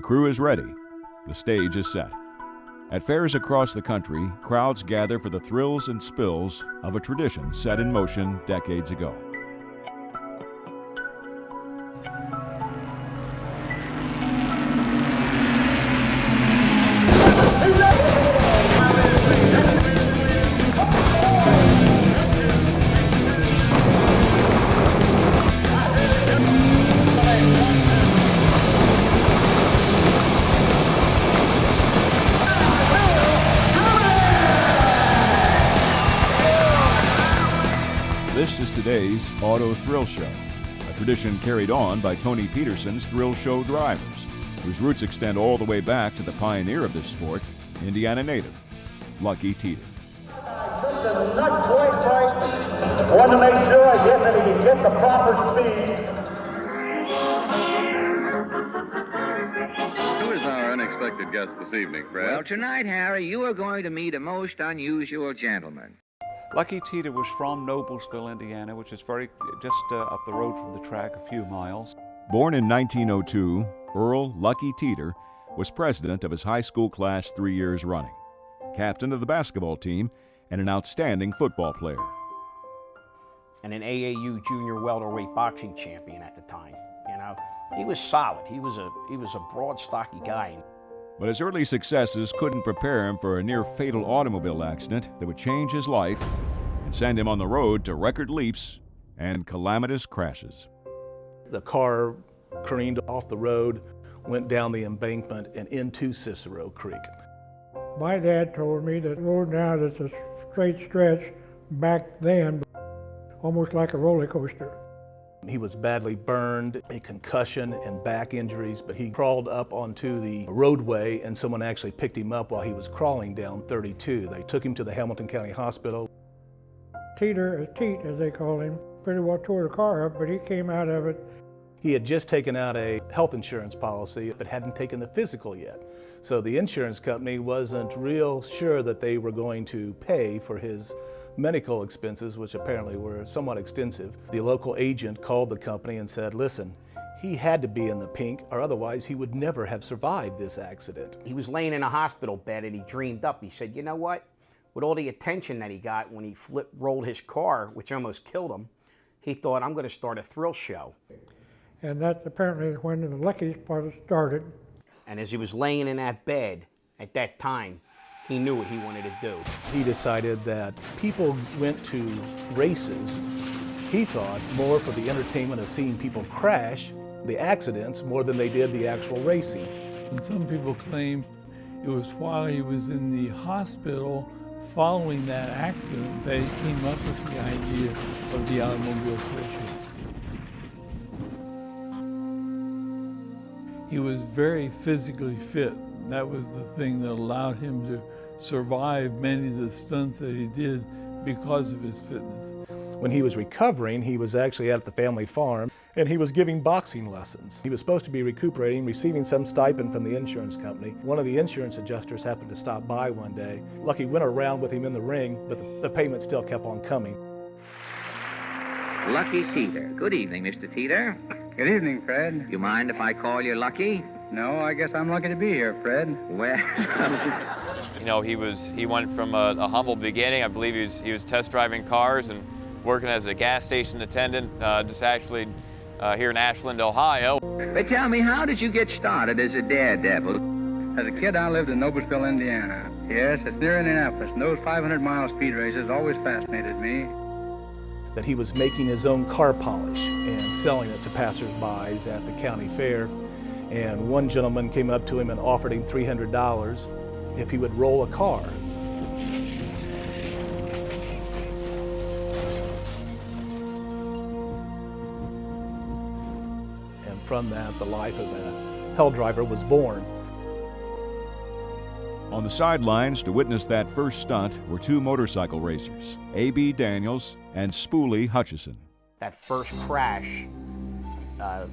The crew is ready. The stage is set. At fairs across the country, crowds gather for the thrills and spills of a tradition set in motion decades ago. This is today's Auto Thrill Show, a tradition carried on by Toni Peterson's thrill show drivers, whose roots extend all the way back to the pioneer of this sport, Indiana native, Lucky Teter. Not quite right. Want to make sure, I guess, that he can get the proper speed. Who is our unexpected guest this evening, Fred? Well, tonight, Harry, you are going to meet a most unusual gentleman. Lucky Teter was from Noblesville, Indiana, which is just up the road from the track a few miles. Born in 1902, Earl Lucky Teter was president of his high school class 3 years running, captain of the basketball team, and an outstanding football player. And an AAU junior welterweight boxing champion at the time. You know, he was solid. He was a broad, stocky guy. But his early successes couldn't prepare him for a near-fatal automobile accident that would change his life and send him on the road to record leaps and calamitous crashes. The car careened off the road, went down the embankment and into Cicero Creek. My dad told me that the road now is a straight stretch back then, almost like a roller coaster. He was badly burned, a concussion and back injuries, but he crawled up onto the roadway and someone actually picked him up while he was crawling down 32. They took him to the Hamilton County Hospital. Teter, Teet as they call him, pretty well tore the car up, but he came out of it. He had just taken out a health insurance policy, but hadn't taken the physical yet. So the insurance company wasn't real sure that they were going to pay for his medical expenses, which apparently were somewhat extensive. The local agent called the company and said, listen, he had to be in the pink or otherwise he would never have survived this accident. He was laying in a hospital bed and he dreamed up. He said, you know what? With all the attention that he got when he rolled his car, which almost killed him, he thought, I'm going to start a thrill show. And that's apparently when the Lucky part started. And as he was laying in that bed at that time, he knew what he wanted to do. He decided that people went to races, he thought, more for the entertainment of seeing people crash, the accidents, more than they did the actual racing. And some people claim it was while he was in the hospital following that accident that he came up with the idea of the automobile thrill show. He was very physically fit. That was the thing that allowed him to survive many of the stunts that he did because of his fitness. When he was recovering, he was actually at the family farm and he was giving boxing lessons. He was supposed to be recuperating, receiving some stipend from the insurance company. One of the insurance adjusters happened to stop by one day. Lucky went around with him in the ring, but the payment still kept on coming. Lucky Teter. Good evening, Mr. Teter. Good evening, Fred. You mind if I call you Lucky? No, I guess I'm lucky to be here, Fred. Well, you know, he went from a humble beginning. I believe he was test driving cars and working as a gas station attendant, just actually here in Ashland, Ohio. But tell me, how did you get started as a daredevil? As a kid, I lived in Noblesville, Indiana. Yes, it's near Indianapolis, and those 500-mile speed races always fascinated me. That he was making his own car polish and selling it to passersby at the county fair. And one gentleman came up to him and offered him $300 if he would roll a car. And from that, the life of a hell driver was born. On the sidelines to witness that first stunt were two motorcycle racers, A.B. Daniels and Spoolie Hutchison. That first crash,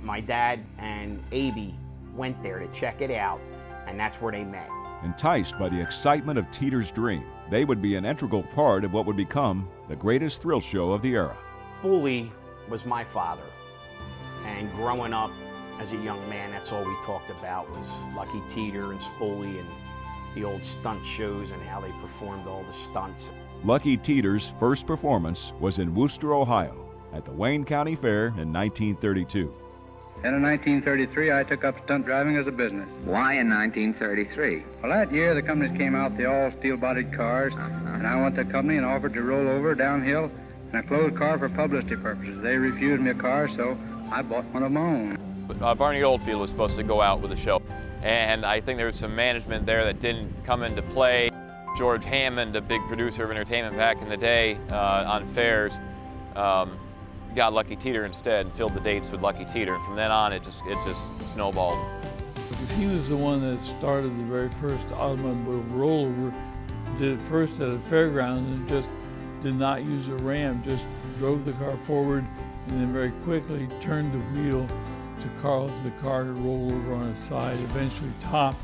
my dad and A.B. went there to check it out, and that's where they met. Enticed by the excitement of Teter's dream, they would be an integral part of what would become the greatest thrill show of the era. Spoolie was my father, and growing up, As a young man, that's all we talked about was Lucky Teter and Spoolie and the old stunt shows and how they performed all the stunts. Lucky Teter's first performance was in Wooster, Ohio, at the Wayne County Fair in 1932. And in 1933, I took up stunt driving as a business. Why in 1933? Well, that year the companies came out, the all steel-bodied cars, and I went to the company and offered to roll over downhill in a closed car for publicity purposes. They refused me a car, so I bought one of my own. Barney Oldfield was supposed to go out with the show, and I think there was some management there that didn't come into play. George Hammond, a big producer of entertainment back in the day on fairs, got Lucky Teter instead and filled the dates with Lucky Teter, and from then on it just snowballed. Because he was the one that started the very first automobile rollover, did it first at a fairground and just did not use a ramp, just drove the car forward and then very quickly turned the wheel to cause the car to roll over on its side, eventually top,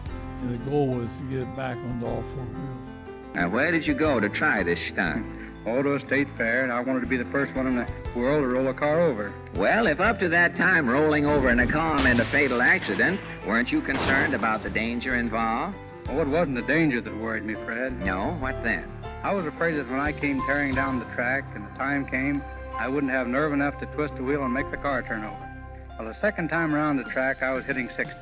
and the goal was to get it back onto all four wheels. Now, where did you go to try this stunt? Oh, to a state fair, and I wanted to be the first one in the world to roll a car over. Well, if up to that time rolling over in a car meant a fatal accident, weren't you concerned about the danger involved? Oh, it wasn't the danger that worried me, Fred. No, what then? I was afraid that when I came tearing down the track and the time came, I wouldn't have nerve enough to twist the wheel and make the car turn over. Well, the second time around the track, I was hitting 60.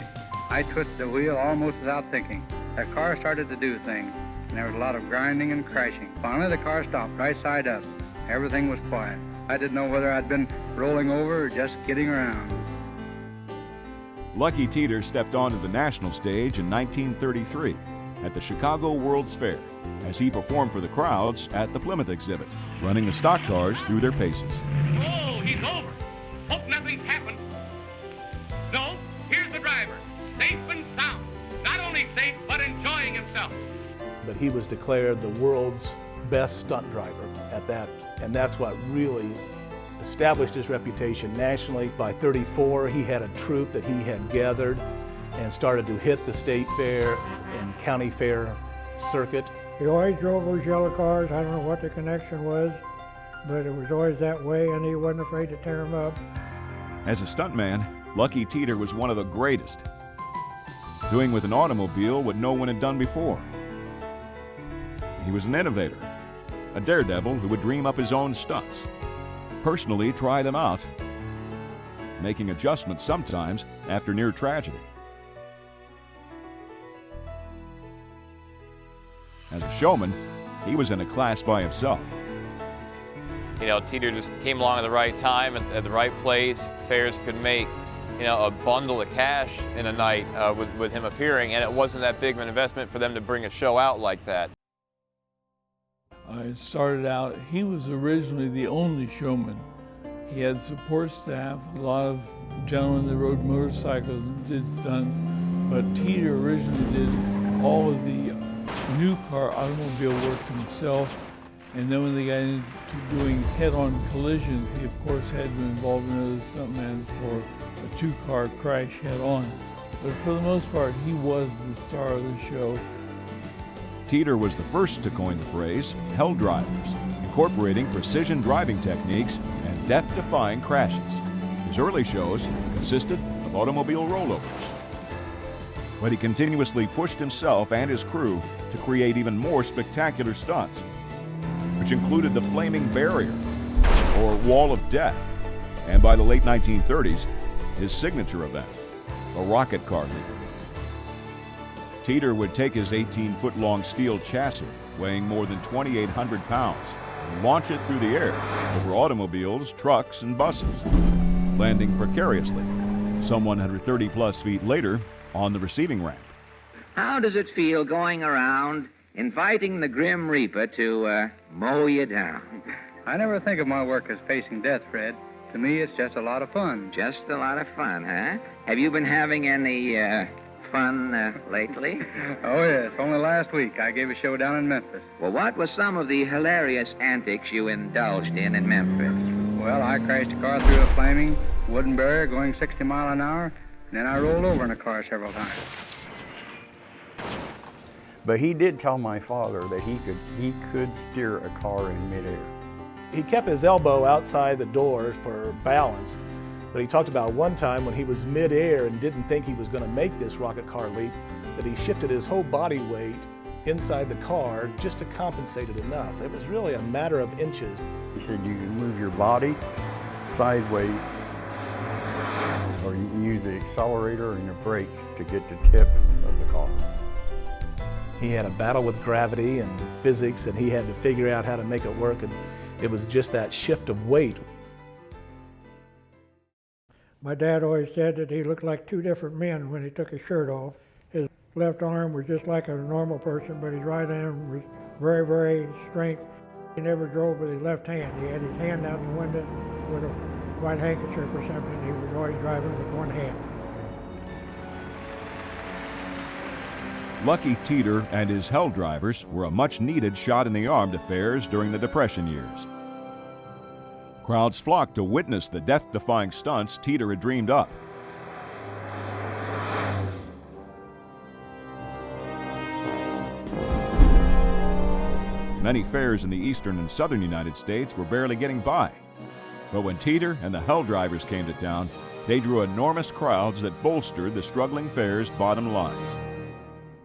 I twisted the wheel almost without thinking. The car started to do things, and there was a lot of grinding and crashing. Finally, the car stopped right side up. Everything was quiet. I didn't know whether I'd been rolling over or just getting around. Lucky Teter stepped onto the national stage in 1933 at the Chicago World's Fair as he performed for the crowds at the Plymouth exhibit, running the stock cars through their paces. Oh, he's over. Hope nothing's happened. No, here's the driver, safe and sound. Not only safe, but enjoying himself. But he was declared the world's best stunt driver at that, and that's what really established his reputation nationally. By 34, he had a troupe that he had gathered and started to hit the state fair and county fair circuit. He always drove those yellow cars. I don't know what the connection was, but it was always that way, and he wasn't afraid to tear them up. As a stuntman, Lucky Teter was one of the greatest, doing with an automobile what no one had done before. He was an innovator, a daredevil who would dream up his own stunts, personally try them out, making adjustments sometimes after near tragedy. As a showman, he was in a class by himself. You know, Teter just came along at the right time, at the right place. Fairs could make, you know, a bundle of cash in a night with him appearing, and it wasn't that big of an investment for them to bring a show out like that. I started out, he was originally the only showman. He had support staff, a lot of gentlemen that rode motorcycles and did stunts, but Teter originally did all of the new car automobile work himself. And then when they got into doing head-on collisions, he of course had to involve another stuntman for a two-car crash head-on. But for the most part, he was the star of the show. Teter was the first to coin the phrase hell drivers, incorporating precision driving techniques and death-defying crashes. His early shows consisted of automobile rollovers. But he continuously pushed himself and his crew to create even more spectacular stunts, which included the Flaming Barrier, or Wall of Death, and by the late 1930s, his signature event, the Rocket Car Leap. Teter would take his 18-foot-long steel chassis, weighing more than 2,800 pounds, and launch it through the air over automobiles, trucks, and buses, landing precariously, some 130-plus feet later on the receiving ramp. How does it feel going around inviting the Grim Reaper to mow you down? I never think of my work as facing death, Fred. To me, it's just a lot of fun. Just a lot of fun, huh? Have you been having any fun lately? Oh, yes. Only last week I gave a show down in Memphis. Well, what were some of the hilarious antics you indulged in Memphis? Well, I crashed a car through a flaming wooden barrier going 60 miles an hour, and then I rolled over in a car several times. But he did tell my father that he could steer a car in midair. He kept his elbow outside the door for balance, But he talked about one time when he was mid-air and didn't think he was going to make this rocket car leap, that he shifted his whole body weight inside the car just to compensate it enough. It was really a matter of inches. He said you can move your body sideways, or you can use the accelerator and your brake to get the tip of the car. He had a battle with gravity and physics, and he had to figure out how to make it work, and it was just that shift of weight. My dad always said that he looked like two different men when he took his shirt off. His left arm was just like a normal person, but his right arm was very, very straight. He never drove with his left hand. He had his hand out the window with a white handkerchief or something. He was always driving with one hand. Lucky Teter and his Hell drivers were a much-needed shot in the arm to fairs during the Depression years. Crowds flocked to witness the death-defying stunts Teter had dreamed up. Many fairs in the eastern and southern United States were barely getting by. But when Teter and the Hell drivers came to town, they drew enormous crowds that bolstered the struggling fairs' bottom lines.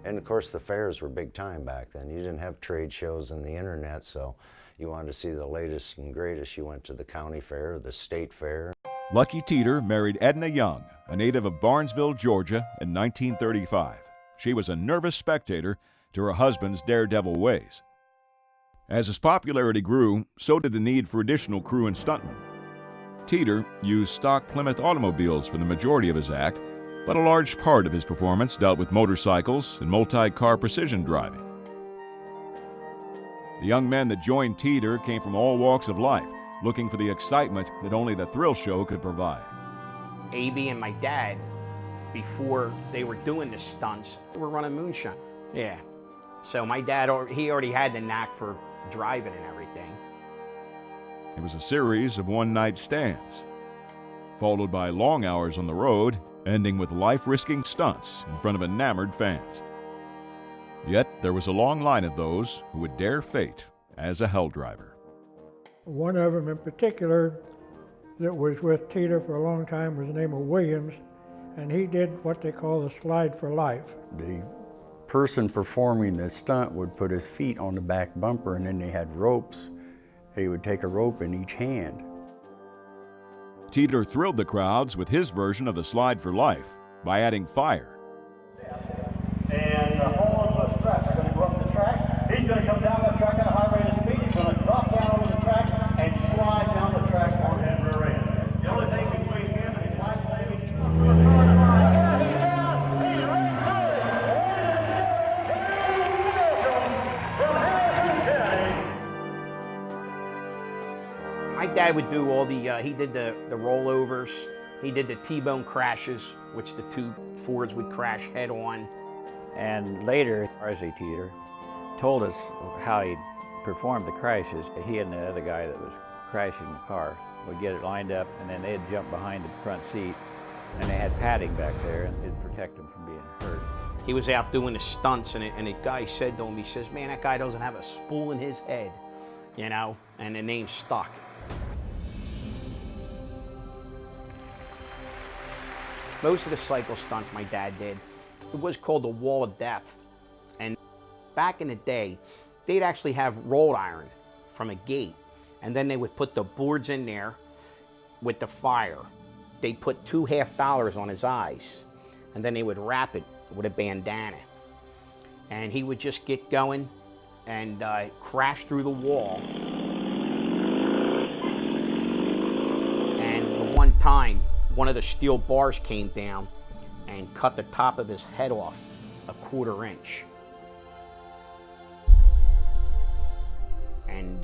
And of course the fairs were big time back then. You didn't have trade shows and the internet, so you wanted to see the latest and greatest. You went to the county fair, the state fair. Lucky Teter married Edna Young, a native of Barnesville, Georgia, in 1935. She was a nervous spectator to her husband's daredevil ways. As his popularity grew, so did the need for additional crew and stuntmen. Teter used stock Plymouth automobiles for the majority of his act, but a large part of his performance dealt with motorcycles and multi-car precision driving. The young men that joined Teter came from all walks of life, looking for the excitement that only the thrill show could provide. A.B. and my dad, before they were doing the stunts, were running moonshine. Yeah. So my dad, he already had the knack for driving and everything. It was a series of one-night stands, followed by long hours on the road, ending with life-risking stunts in front of enamored fans. Yet there was a long line of those who would dare fate as a Hell driver. One of them in particular that was with Teter for a long time was the name of Williams, and he did what they call the slide for life. The person performing the stunt would put his feet on the back bumper, and then they had ropes. He would take a rope in each hand. Teter thrilled the crowds with his version of the slide for life by adding fire. And the whole stretch are going to go up the track. He's going to come down the track at a high rate of speed. He's going to drop down over the track and slide down the track on his rear end. The only thing between him and his last lady. My dad would do all he did the rollovers, he did the T-bone crashes, which the two Fords would crash head on. And later, R.C. Teter told us how he performed the crashes. He and the other guy that was crashing the car would get it lined up, and then they'd jump behind the front seat, and they had padding back there, and it'd protect them from being hurt. He was out doing the stunts, and a guy said to him, he says, "Man, that guy doesn't have a spool in his head," you know, and the name stuck. Most of the cycle stunts my dad did, it was called the Wall of Death. And back in the day, they'd actually have rolled iron from a gate, and then they would put the boards in there with the fire. They'd put $2 half on his eyes, and then they would wrap it with a bandana. And he would just get going and crash through the wall. And the one time, one of the steel bars came down and cut the top of his head off a 1/4 inch. And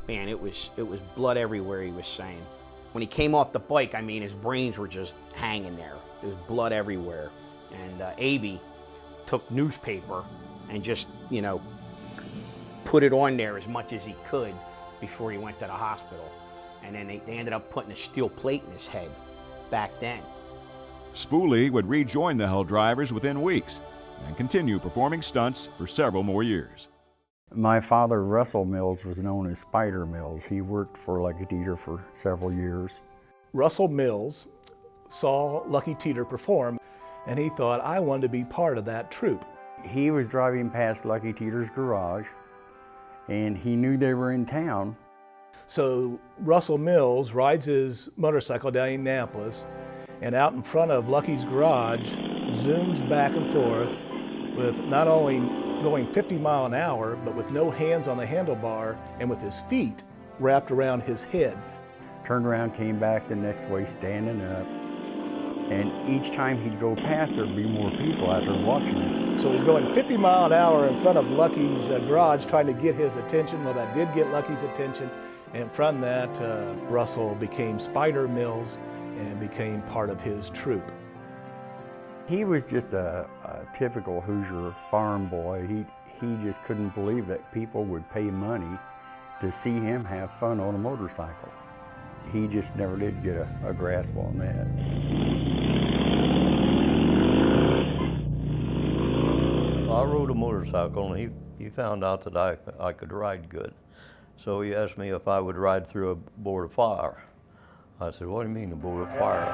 man, it was blood everywhere, he was saying. When he came off the bike, I mean, his brains were just hanging there. There was blood everywhere. And A.B. took newspaper and just, you know, put it on there as much as he could before he went to the hospital. And then they ended up putting a steel plate in his head back then. Spoolie would rejoin the Hell drivers within weeks and continue performing stunts for several more years. My father, Russell Mills, was known as Spider Mills. He worked for Lucky Teter for several years. Russell Mills saw Lucky Teter perform, and he thought, I wanted to be part of that troupe. He was driving past Lucky Teter's garage, and he knew they were in town. So Russell Mills rides his motorcycle down Indianapolis, and out in front of Lucky's garage, zooms back and forth with not only going 50 miles an hour, but with no hands on the handlebar and with his feet wrapped around his head. Turned around, came back the next way, standing up. And each time he'd go past, there'd be more people out there watching him. So he's going 50 miles an hour in front of Lucky's garage trying to get his attention. Well, that did get Lucky's attention. And from that, Russell became Spider Mills and became part of his troupe. He was just a typical Hoosier farm boy. He just couldn't believe that people would pay money to see him have fun on a motorcycle. He just never did get a grasp on that. I rode a motorcycle, and he found out that I could ride good. So he asked me if I would ride through a board of fire. I said, what do you mean, a board of fire?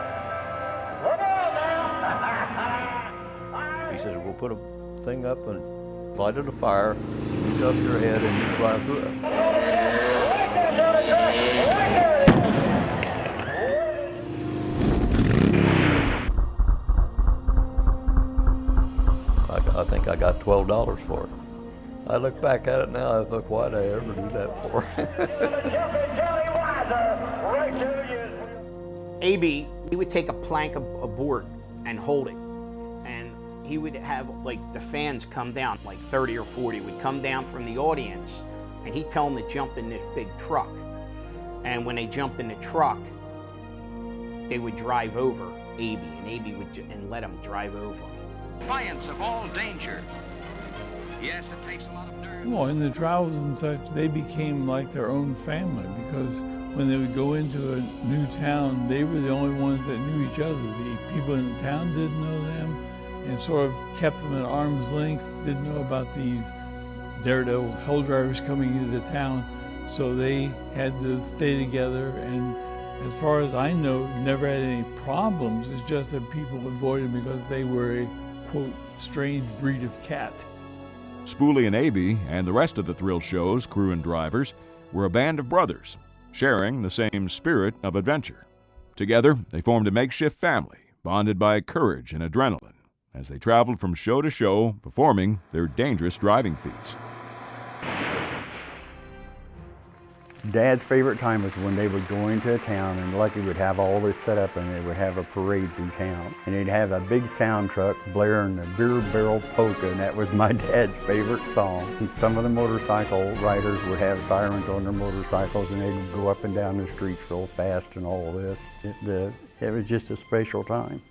He says, we'll put a thing up and light it a fire, you up your head, and you drive through it. I think I got $12 for it. I look back at it now, I thought, why'd I ever do that for? A.B., he would take a plank of board and hold it. And he would have, like, the fans come down, like 30 or 40 would come down from the audience, and he'd tell them to jump in this big truck. And when they jumped in the truck, they would drive over A.B., and A.B. would let them drive over. Defiance of all danger. Yes, it takes a lot of nerve. Well, in the travels and such, they became like their own family, because when they would go into a new town, they were the only ones that knew each other. The people in the town didn't know them, and sort of kept them at arm's length, didn't know about these daredevils, hell drivers coming into the town, so they had to stay together, and as far as I know, never had any problems. It's just that people avoided them because they were a, quote, strange breed of cat. Spoolie and A.B. and the rest of the thrill show's crew and drivers were a band of brothers, sharing the same spirit of adventure. Together, they formed a makeshift family, bonded by courage and adrenaline, as they traveled from show to show, performing their dangerous driving feats. Dad's favorite time was when they would go into a town, and Lucky would have all this set up, and they would have a parade through town. And they'd have a big sound truck blaring the Beer Barrel Polka, and that was my dad's favorite song. And some of the motorcycle riders would have sirens on their motorcycles, and they'd go up and down the streets real fast and all this. It was just a special time.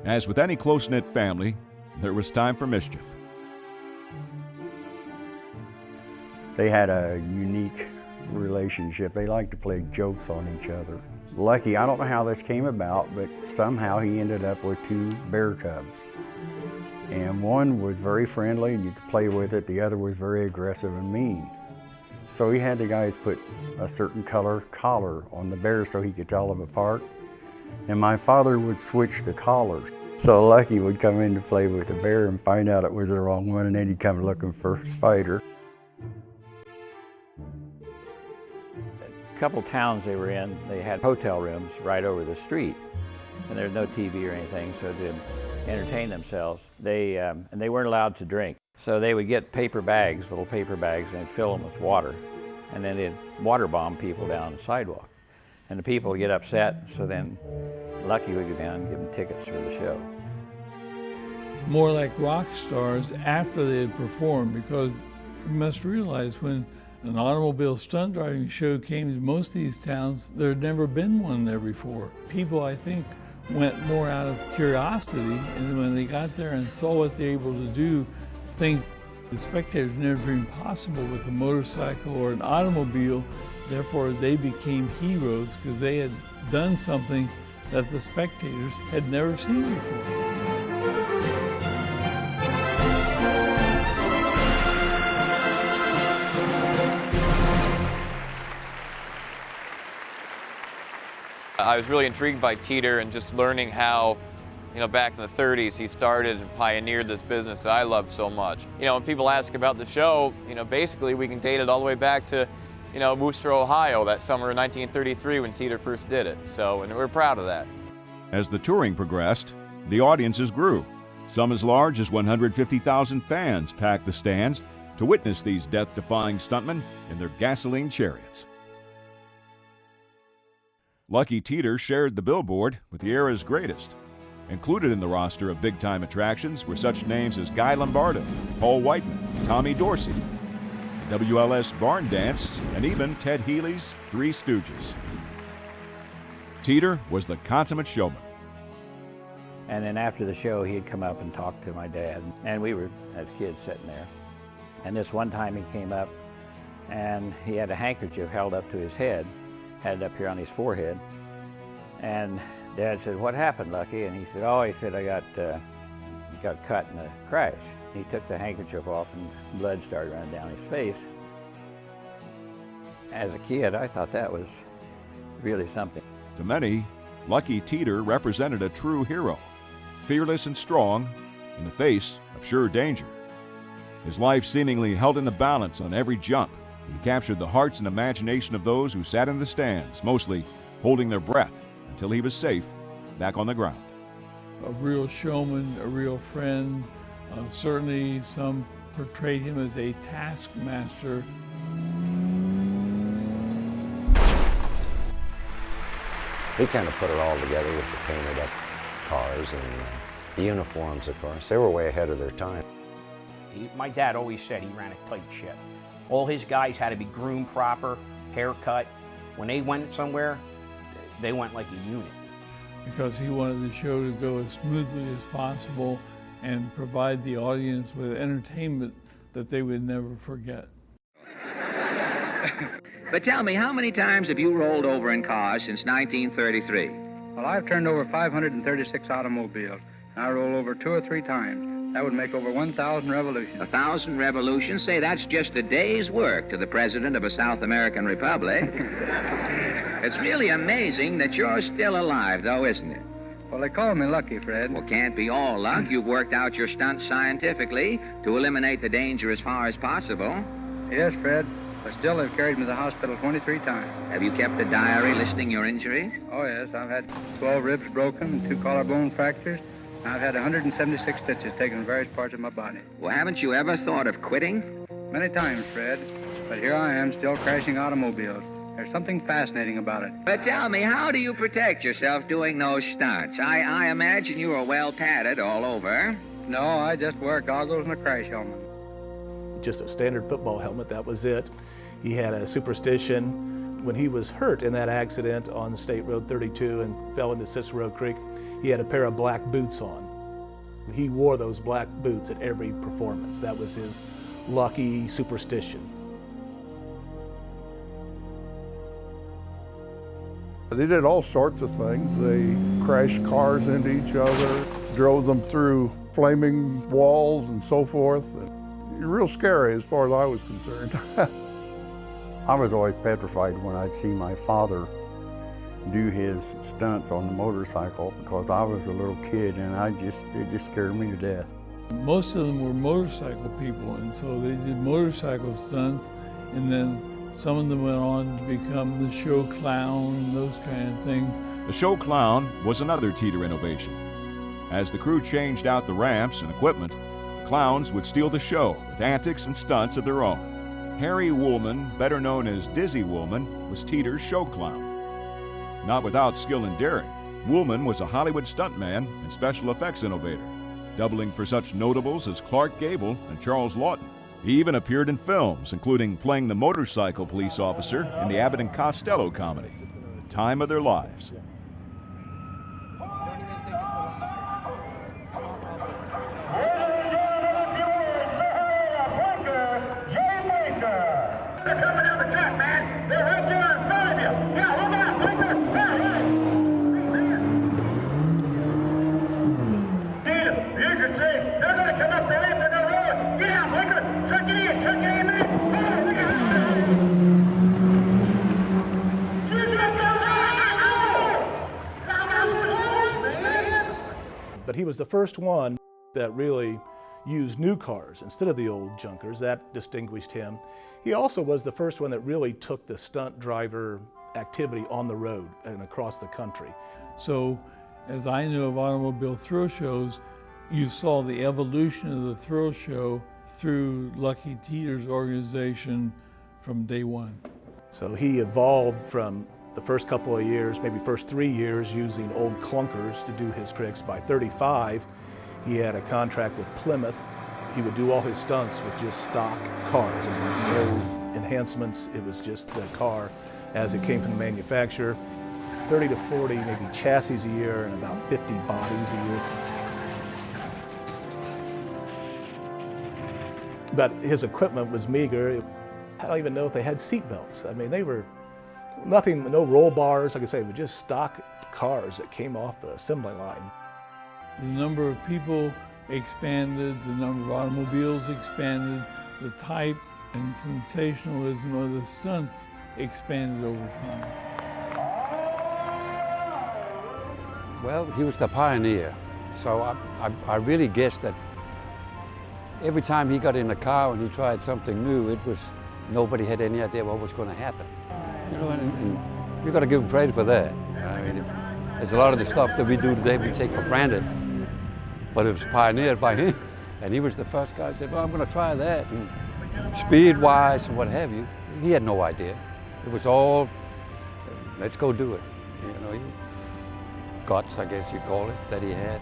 As with any close-knit family, there was time for mischief. They had a unique relationship. They liked to play jokes on each other. Lucky, I don't know how this came about, but somehow he ended up with 2 bear cubs. And one was very friendly and you could play with it. The other was very aggressive and mean. So he had the guys put a certain color collar on the bear so he could tell them apart. And my father would switch the collars. So Lucky would come in to play with the bear and find out it was the wrong one, and then he'd come looking for Spider. Couple towns they were in, they had hotel rooms right over the street, and there was no TV or anything, so to entertain themselves, and they weren't allowed to drink. So they would get paper bags, little paper bags, and fill them with water, and then they'd water bomb people down the sidewalk. And the people would get upset, so then Lucky would go down and give them tickets for the show. More like rock stars after they had performed, because you must realize when an automobile stunt driving show came to most of these towns, there had never been one there before. People, I think, went more out of curiosity, and when they got there and saw what they were able to do, things the spectators never dreamed possible with a motorcycle or an automobile. Therefore, they became heroes because they had done something that the spectators had never seen before. I was really intrigued by Teter and just learning how, back in the 30s he started and pioneered this business that I love so much. When people ask about the show, basically we can date it all the way back to, Wooster, Ohio, that summer of 1933 when Teter first did it. And we're proud of that. As the touring progressed, the audiences grew. Some as large as 150,000 fans packed the stands to witness these death-defying stuntmen in their gasoline chariots. Lucky Teter shared the billboard with the era's greatest. Included in the roster of big-time attractions were such names as Guy Lombardo, Paul Whiteman, Tommy Dorsey, the WLS Barn Dance, and even Ted Healy's Three Stooges. Teter was the consummate showman. And then after the show, he'd come up and talk to my dad. And we were, as kids, sitting there. And this one time he came up and he had a handkerchief held up to his head, had it up here on his forehead. And Dad said, "What happened, Lucky?" And he said, "Oh," he said, "I got cut in the crash." He took the handkerchief off and blood started running down his face. As a kid, I thought that was really something. To many, Lucky Teter represented a true hero, fearless and strong in the face of sure danger. His life seemingly held in the balance on every jump. He captured the hearts and imagination of those who sat in the stands, mostly holding their breath until he was safe back on the ground. A real showman, a real friend. Certainly some portrayed him as a taskmaster. He kind of put it all together with the painted up cars and the uniforms, of course. They were way ahead of their time. My dad always said he ran a tight ship. All his guys had to be groomed proper, haircut. When they went somewhere, they went like a unit. Because he wanted the show to go as smoothly as possible and provide the audience with entertainment that they would never forget. But tell me, how many times have you rolled over in cars since 1933? Well, I've turned over 536 automobiles. I roll over 2 or 3 times. That would make over 1,000 revolutions. 1,000 revolutions? Say, that's just a day's work to the president of a South American republic. It's really amazing that you're still alive, though, isn't it? Well, they call me Lucky, Fred. Well, can't be all luck. You've worked out your stunts scientifically to eliminate the danger as far as possible. Yes, Fred. But still, they've carried me to the hospital 23 times. Have you kept a diary listing your injuries? Oh, yes. I've had 12 ribs broken and 2 collarbone fractures. I've had 176 stitches taken in various parts of my body. Well, haven't you ever thought of quitting? Many times, Fred. But here I am, still crashing automobiles. There's something fascinating about it. But tell me, how do you protect yourself doing those stunts? I imagine you are well padded all over. No, I just wear goggles and a crash helmet. Just a standard football helmet, that was it. He had a superstition. When he was hurt in that accident on State Road 32 and fell into Cicero Creek, he had a pair of black boots on. He wore those black boots at every performance. That was his lucky superstition. They did all sorts of things. They crashed cars into each other, drove them through flaming walls and so forth. Real scary as far as I was concerned. I was always petrified when I'd see my father do his stunts on the motorcycle because I was a little kid and it just scared me to death. Most of them were motorcycle people, and so they did motorcycle stunts, and then some of them went on to become the show clown, those kind of things. The show clown was another Teter innovation. As the crew changed out the ramps and equipment, the clowns would steal the show with antics and stunts of their own. Harry Woolman, better known as Dizzy Woolman, was Teter's show clown. Not without skill and daring, Woolman was a Hollywood stuntman and special effects innovator, doubling for such notables as Clark Gable and Charles Lawton. He even appeared in films, including playing the motorcycle police officer in the Abbott and Costello comedy, The Time of Their Lives. They're coming down the track, man. They're right there in front of you. Yeah, look out, Blinker. Teter, you can see they're going to come up the ramp and they're rolling. Get out, Blinker. Chuck it in, man. Oh, look out. You get them right. was the first one that really used new cars instead of the old junkers. That distinguished him. He also was the first one that really took the stunt driver activity on the road and across the country. So, as I know of automobile thrill shows, you saw the evolution of the thrill show through Lucky Teter's organization from day one. So he evolved from the first couple of years, maybe first 3 years, using old clunkers to do his tricks. By 35, he had a contract with Plymouth. He would do all his stunts with just stock cars. I mean, no enhancements, it was just the car as it came from the manufacturer. 30 to 40 maybe chassis a year and about 50 bodies a year. But his equipment was meager. I don't even know if they had seat belts. I mean, they were nothing, no roll bars, like I say, but just stock cars that came off the assembly line. The number of people expanded, the number of automobiles expanded, the type and sensationalism of the stunts expanded over time. Well, he was the pioneer, so I really guess that every time he got in the car and he tried something new, it was, nobody had any idea what was going to happen. You know, and you've got to give him credit for that. I mean, there's a lot of the stuff that we do today we take for granted, but it was pioneered by him. And he was the first guy who said, well, I'm going to try that. And speed-wise and what have you, he had no idea. It was all, let's go do it. You know, guts, I guess you call it, that he had.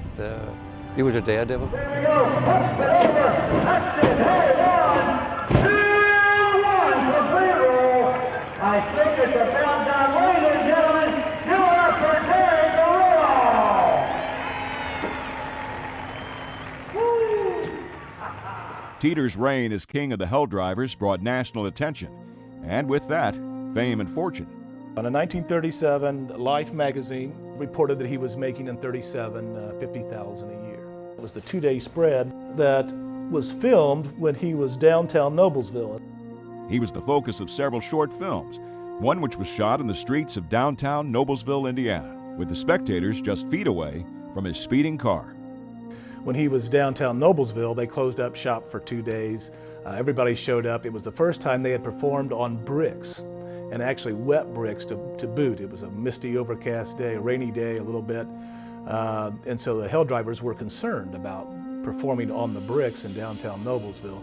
He was a daredevil. Here we go. Push it over. That's it. Hey, 1, 2, 1 for free roll. I think it's about done. Ladies and gentlemen, give it up for Terry the roll. Teter's reign as king of the Hell Drivers brought national attention, and with that, fame and fortune. In 1937, Life magazine reported that he was making in 37 $50,000 a year. It was the 2-day spread that was filmed when he was downtown Noblesville. He was the focus of several short films, one which was shot in the streets of downtown Noblesville, Indiana, with the spectators just feet away from his speeding car. When he was downtown Noblesville, they closed up shop for 2 days. Everybody showed up. It was the first time they had performed on bricks, and actually wet bricks to boot. It was a misty, overcast day, a rainy day a little bit. And so the Hell Drivers were concerned about performing on the bricks in downtown Noblesville.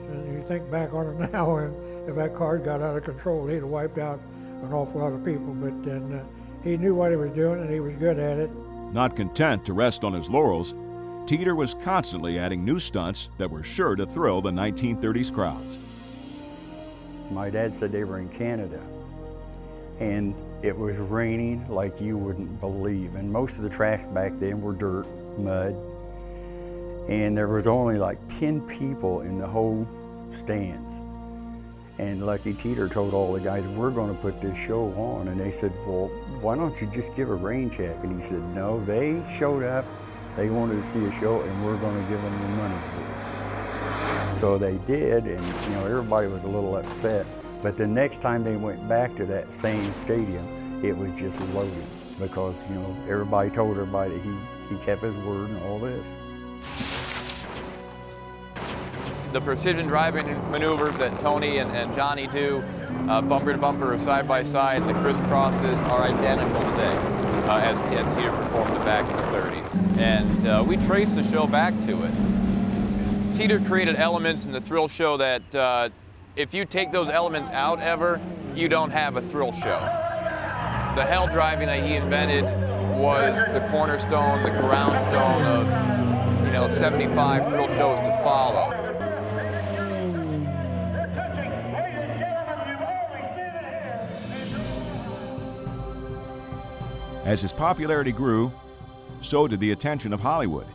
And you think back on it now, and if that car got out of control, he'd have wiped out an awful lot of people. But then he knew what he was doing, and he was good at it. Not content to rest on his laurels, Teter was constantly adding new stunts that were sure to thrill the 1930s crowds. My dad said they were in Canada, and it was raining like you wouldn't believe. And most of the tracks back then were dirt, mud, and there was only like 10 people in the whole stands. And Lucky Teter told all the guys, we're going to put this show on. And they said, well, why don't you just give a rain check? And he said, no, they showed up, they wanted to see a show, and we're going to give them the money's worth. So they did, and you know, everybody was a little upset. But the next time they went back to that same stadium, it was just loaded because, you know, everybody told everybody that he kept his word and all this. The precision driving maneuvers that Toni and Johnny do, bumper to bumper or side by side, the crisscrosses are identical today as Teter performed it back in the 30s. And we trace the show back to it. Teter created elements in the thrill show that if you take those elements out ever, you don't have a thrill show. The hell driving that he invented was the cornerstone, the ground stone of, 75 thrill shows to follow. As his popularity grew, so did the attention of Hollywood.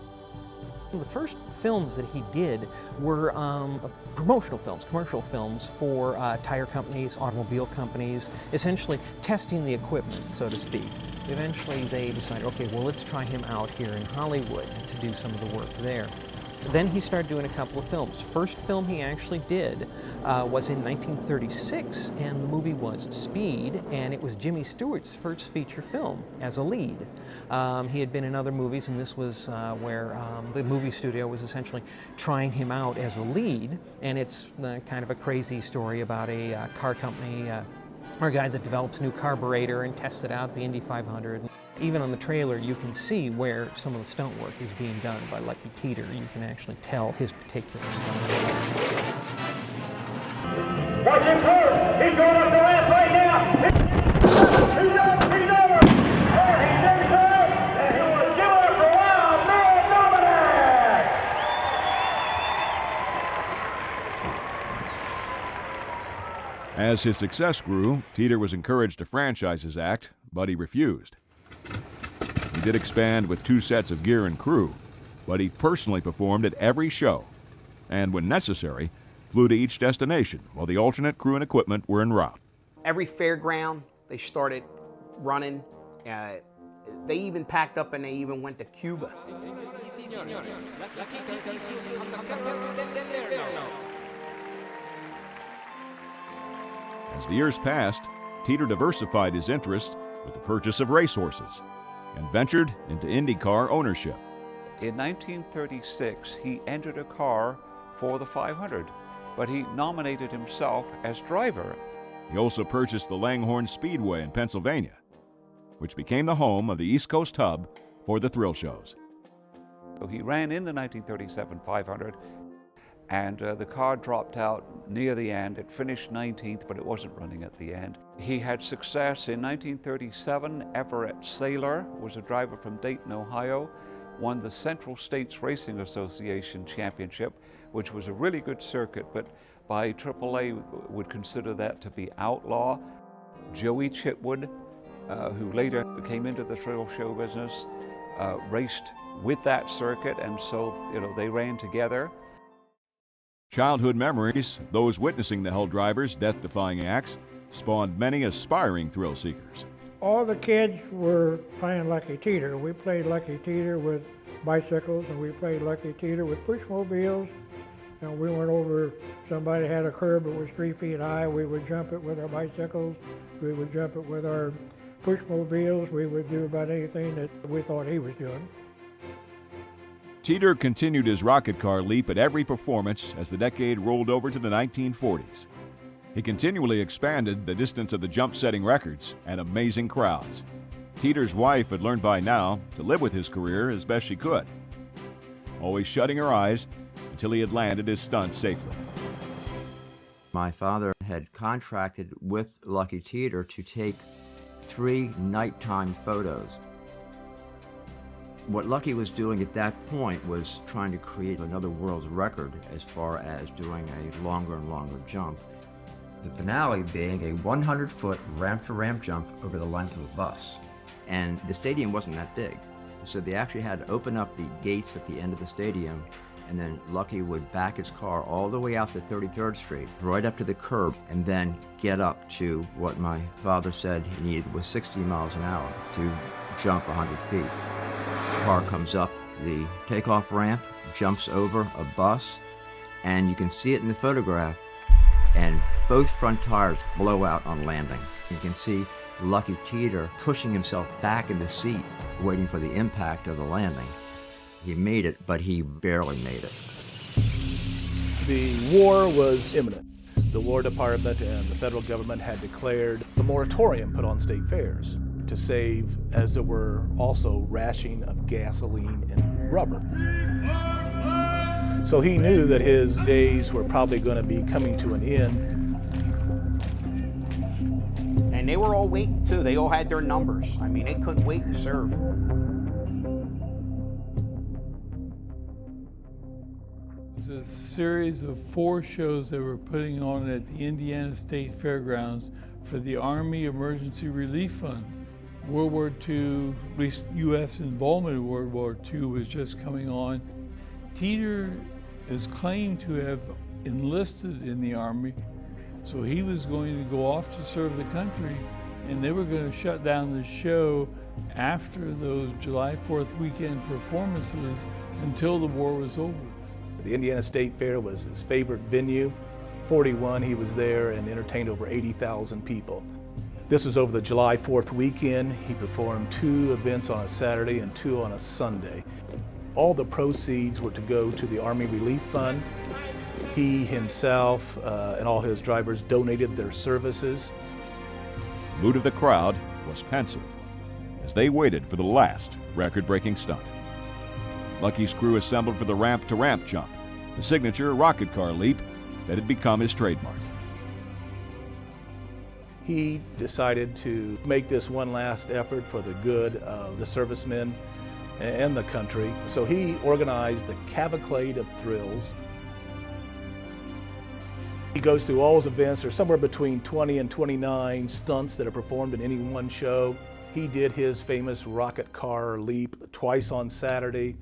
The first films that he did were promotional films, commercial films for tire companies, automobile companies, essentially testing the equipment, so to speak. Eventually they decided, okay, well, let's try him out here in Hollywood to do some of the work there. Then he started doing a couple of films. First film he actually did was in 1936, and the movie was Speed, and it was Jimmy Stewart's first feature film as a lead. He had been in other movies, and this was where the movie studio was essentially trying him out as a lead, and it's kind of a crazy story about a car company or a guy that develops a new carburetor and tests it out, the Indy 500. Even on the trailer, you can see where some of the stunt work is being done by Lucky Teter. You can actually tell his particular stunt. Watch him close! He's going up the ramp right now! He's over! And he takes her, and he will give her for round man dominant! As his success grew, Teter was encouraged to franchise his act, but he refused. He did expand with 2 sets of gear and crew, but he personally performed at every show, and when necessary, flew to each destination while the alternate crew and equipment were en route. Every fairground, they started running. They even packed up and they even went to Cuba. As the years passed, Teter diversified his interest with the purchase of racehorses and ventured into IndyCar ownership. In 1936, he entered a car for the 500, but he nominated himself as driver. He also purchased the Langhorne Speedway in Pennsylvania, which became the home of the East Coast hub for the thrill shows. So he ran in the 1937 500, and the car dropped out near the end. It finished 19th, but it wasn't running at the end. He had success in 1937. Everett Saylor was a driver from Dayton, Ohio, won the Central States Racing Association Championship, which was a really good circuit, but by AAA would consider that to be outlaw. Joey Chitwood, who later came into the thrill show business, raced with that circuit, and so they ran together. Childhood memories, those witnessing the Hell Drivers' death-defying acts, spawned many aspiring thrill seekers. All the kids were playing Lucky Teter. We played Lucky Teter with bicycles, and we played Lucky Teter with pushmobiles. And we went over, somebody had a curb that was 3 feet high, we would jump it with our bicycles, we would jump it with our pushmobiles, we would do about anything that we thought he was doing. Teter continued his rocket car leap at every performance as the decade rolled over to the 1940s. He continually expanded the distance of the jump-setting records and amazing crowds. Teter's wife had learned by now to live with his career as best she could, always shutting her eyes until he had landed his stunt safely. My father had contracted with Lucky Teter to take 3 nighttime photos. What Lucky was doing at that point was trying to create another world's record as far as doing a longer and longer jump. The finale being a 100-foot ramp-to-ramp jump over the length of a bus. And the stadium wasn't that big, so they actually had to open up the gates at the end of the stadium, and then Lucky would back his car all the way out to 33rd Street, right up to the curb, and then get up to what my father said he needed was 60 miles an hour to jump 100 feet. The car comes up the takeoff ramp, jumps over a bus, and you can see it in the photograph, and both front tires blow out on landing. You can see Lucky Teter pushing himself back in the seat, waiting for the impact of the landing. He made it, but he barely made it. The war was imminent. The War Department and the federal government had declared a moratorium put on state fairs to save, as there were also rationing of gasoline and rubber. So he knew that his days were probably going to be coming to an end. And they were all waiting too. They all had their numbers. I mean, they couldn't wait to serve. It was a series of 4 shows they were putting on at the Indiana State Fairgrounds for the Army Emergency Relief Fund. World War II, at least U.S. involvement in World War II was just coming on. Teter is claimed to have enlisted in the Army, so he was going to go off to serve the country, and they were going to shut down the show after those July 4th weekend performances until the war was over. The Indiana State Fair was his favorite venue. 41, he was there and entertained over 80,000 people. This was over the July 4th weekend. He performed 2 events on a Saturday and 2 on a Sunday. All the proceeds were to go to the Army Relief Fund. He himself and all his drivers donated their services. The mood of the crowd was pensive as they waited for the last record-breaking stunt. Lucky's crew assembled for the ramp-to-ramp jump, the signature rocket car leap that had become his trademark. He decided to make this one last effort for the good of the servicemen and the country. So he organized the Cavalcade of Thrills. He goes through all his events. There's somewhere between 20 and 29 stunts that are performed in any one show. He did his famous rocket car leap twice on Saturday.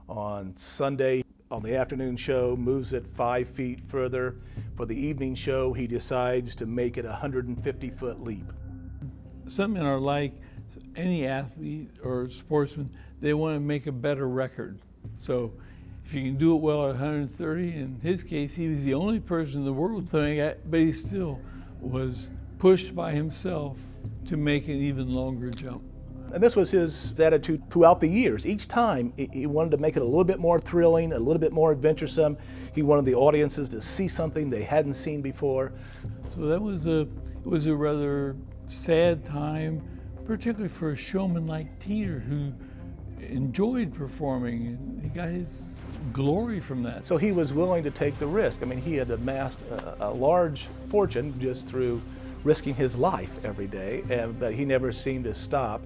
On Sunday, on the afternoon show, moves it 5 feet further. For the evening show, he decides to make it a 150-foot leap. Stuntmen are like any athlete or sportsman. They want to make a better record. So if you can do it well at 130, in his case, he was the only person in the world doing it, but he still was pushed by himself to make an even longer jump. And this was his attitude throughout the years. Each time, he wanted to make it a little bit more thrilling, a little bit more adventuresome. He wanted the audiences to see something they hadn't seen before. So that was it was a rather sad time, particularly for a showman like Teter, who enjoyed performing, and he got his glory from that. So he was willing to take the risk. I mean, he had amassed a large fortune just through risking his life every day, but he never seemed to stop.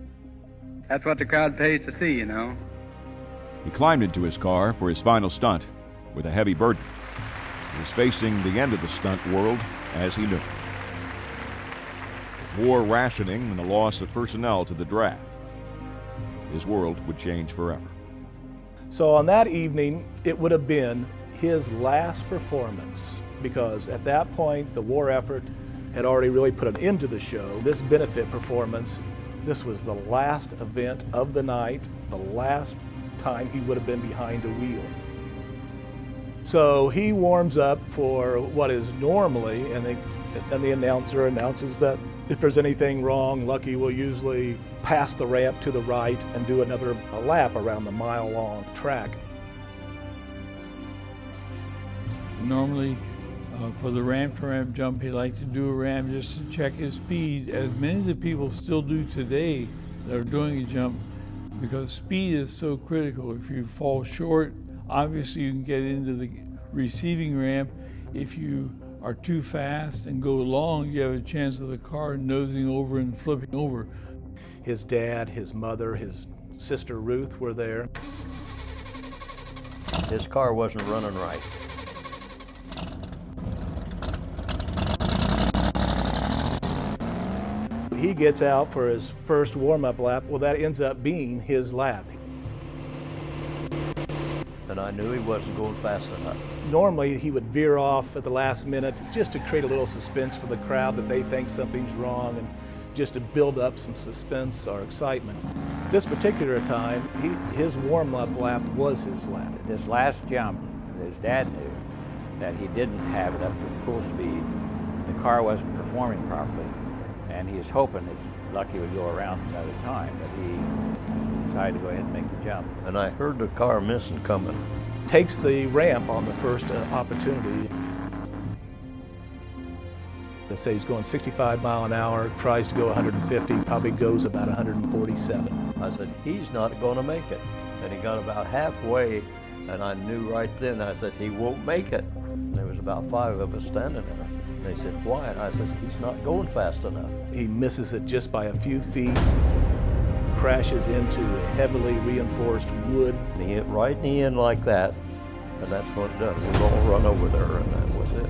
That's what the crowd pays to see, you know. He climbed into his car for his final stunt with a heavy burden. He was facing the end of the stunt world as he knew it. More rationing and the loss of personnel to the draft. His world would change forever. So on that evening, it would have been his last performance, because at that point, the war effort had already really put an end to the show. This benefit performance, this was the last event of the night, the last time he would have been behind a wheel. So he warms up for what is normally, and the announcer announces that if there's anything wrong, Lucky will usually pass the ramp to the right and do another lap around the mile-long track. Normally, for the ramp-to-ramp jump, he liked to do a ramp just to check his speed, as many of the people still do today that are doing a jump, because speed is so critical. If you fall short, obviously you can get into the receiving ramp. If you are too fast and go long, you have a chance of the car nosing over and flipping over. His dad, his mother, his sister Ruth were there. His car wasn't running right. He gets out for his first warm-up lap. Well, that ends up being his lap. And I knew he wasn't going fast enough. Normally, he would veer off at the last minute just to create a little suspense for the crowd that they think something's wrong, and just to build up some suspense or excitement. This particular time, his warm-up lap was his lap. This last jump, his dad knew that he didn't have it up to full speed. The car wasn't performing properly, and he was hoping that Lucky would go around another time, but he decided to go ahead and make the jump. And I heard the car missing coming. Takes the ramp on the first opportunity. Let's say he's going 65 mile an hour, tries to go 150, probably goes about 147. I said, he's not going to make it. And he got about halfway, and I knew right then, I said, he won't make it. And there was about 5 of us standing there. And they said, why? And I said, he's not going fast enough. He misses it just by a few feet, crashes into the heavily reinforced wood. And he hit right in the end like that, and that's what it done. We all run over there, and that was it.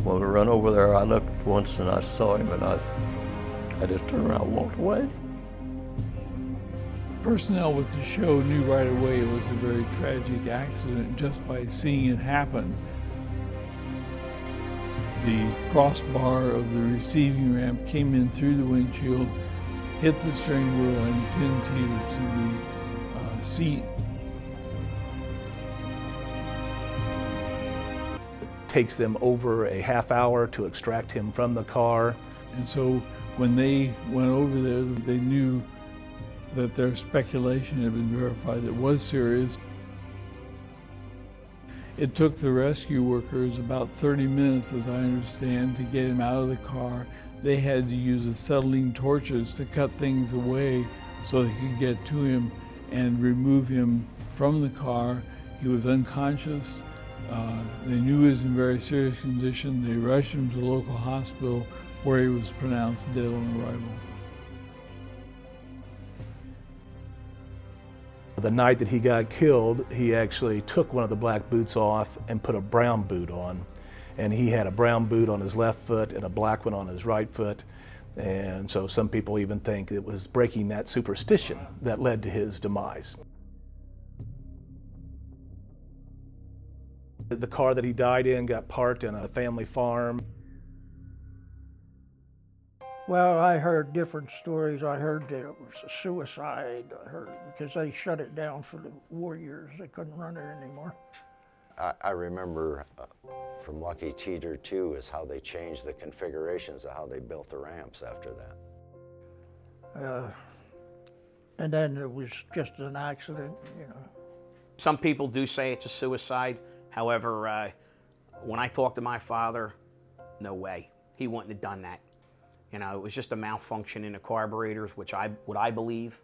When we run over there, I looked once and I saw him, and I just turned around and walked away. Personnel with the show knew right away it was a very tragic accident just by seeing it happen. The crossbar of the receiving ramp came in through the windshield, hit the steering wheel, and pinned Teter to the seat. takes them over a half hour to extract him from the car. And so when they went over there, they knew that their speculation had been verified. It was serious. It took the rescue workers about 30 minutes, as I understand, to get him out of the car. They had to use acetylene torches to cut things away so they could get to him and remove him from the car. He was unconscious. They knew he was in very serious condition. They rushed him to the local hospital where he was pronounced dead on arrival. The night that he got killed, he actually took one of the black boots off and put a brown boot on. And he had a brown boot on his left foot and a black one on his right foot. And so some people even think it was breaking that superstition that led to his demise. The car that he died in got parked in a family farm. Well, I heard different stories. I heard that it was a suicide. I heard because they shut it down for the war years. They couldn't run it anymore. I remember from Lucky Teter too is how they changed the configurations of how they built the ramps after that. And then it was just an accident, you know. Some people do say it's a suicide. However, when I talked to my father, no way. He wouldn't have done that. You know, it was just a malfunction in the carburetors, what I believe.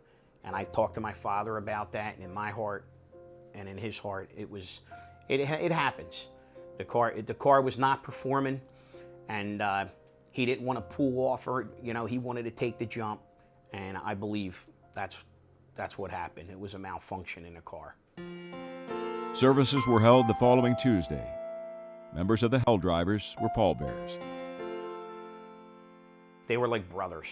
And I talked to my father about that, and in my heart and in his heart, it happens. The car was not performing, and he didn't want to pull off, or you know, he wanted to take the jump, and I believe that's what happened. It was a malfunction in the car. Services were held the following Tuesday. Members of the Hell Drivers were pallbearers. They were like brothers,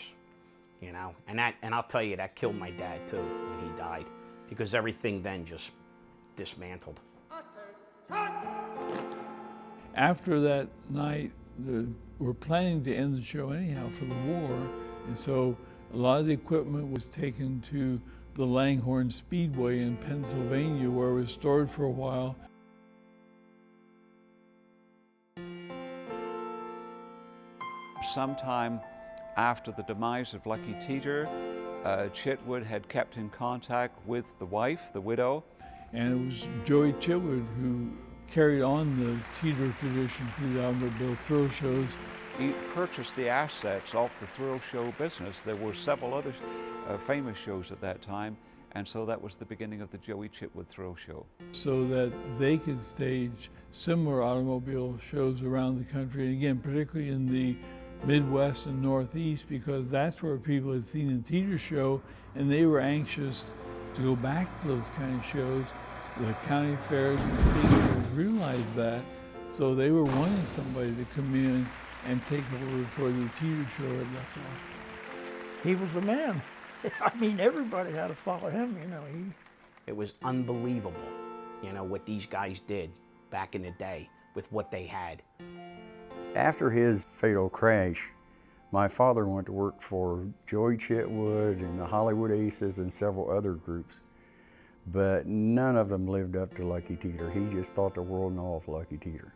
you know, and I'll tell you, that killed my dad too when he died, because everything then just dismantled. After that night, we're planning to end the show anyhow for the war, and so a lot of the equipment was taken to the Langhorne Speedway in Pennsylvania, where it was stored for a while. Sometime after the demise of Lucky Teter, Chitwood had kept in contact with the wife, the widow. And it was Joey Chitwood who carried on the Teter tradition through the automobile thrill shows. He purchased the assets of the thrill show business. There were several other famous shows at that time, and so that was the beginning of the Joey Chitwood Thrill Show. So that they could stage similar automobile shows around the country, and again, particularly in the Midwest and Northeast, because that's where people had seen the Teter show, and they were anxious to go back to those kind of shows. The county fairs and state fairs realized that, so they were wanting somebody to come in and take over where the Teter show had left off. He was the man. I mean, everybody had to follow him, you know. It was unbelievable, you know, what these guys did back in the day with what they had. After his fatal crash, my father went to work for Joey Chitwood and the Hollywood Aces and several other groups, but none of them lived up to Lucky Teter. He just thought the world and all of Lucky Teter.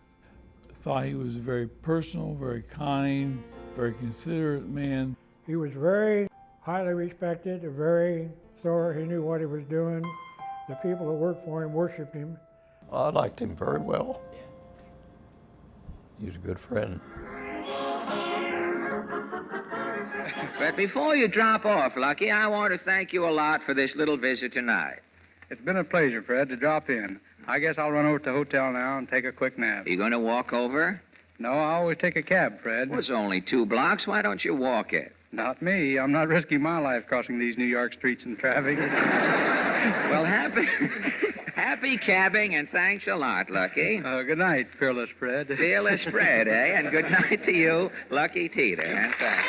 Thought he was a very personal, very kind, very considerate man. He was very highly respected, very thorough. He knew what he was doing. The people that worked for him worshiped him. I liked him very well. He was a good friend. But before you drop off, Lucky, I want to thank you a lot for this little visit tonight. It's been a pleasure, Fred, to drop in. I guess I'll run over to the hotel now and take a quick nap. Are you going to walk over? No, I always take a cab, Fred. Well, it's only 2 blocks. Why don't you walk it? Not me. I'm not risking my life crossing these New York streets in traffic. Well, happy cabbing, and thanks a lot, Lucky. Good night, Fearless Fred. Fearless Fred, eh? And good night to you, Lucky Teter. And thanks.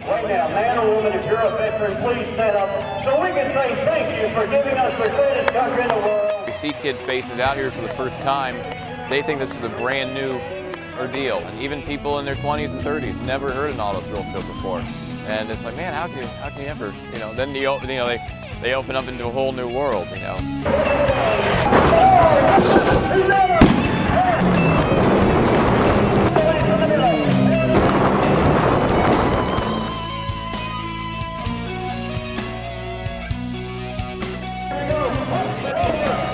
Right now, man or woman, if you're a veteran, please stand up so we can say thank you for giving us the greatest country in the world. We see kids' faces out here for the first time. They think this is a brand new ordeal, and even people in their 20s and 30s never heard an auto thrill show before. And it's like, man, how can you ever, you know? Then they open up into a whole new world, you know. Hell.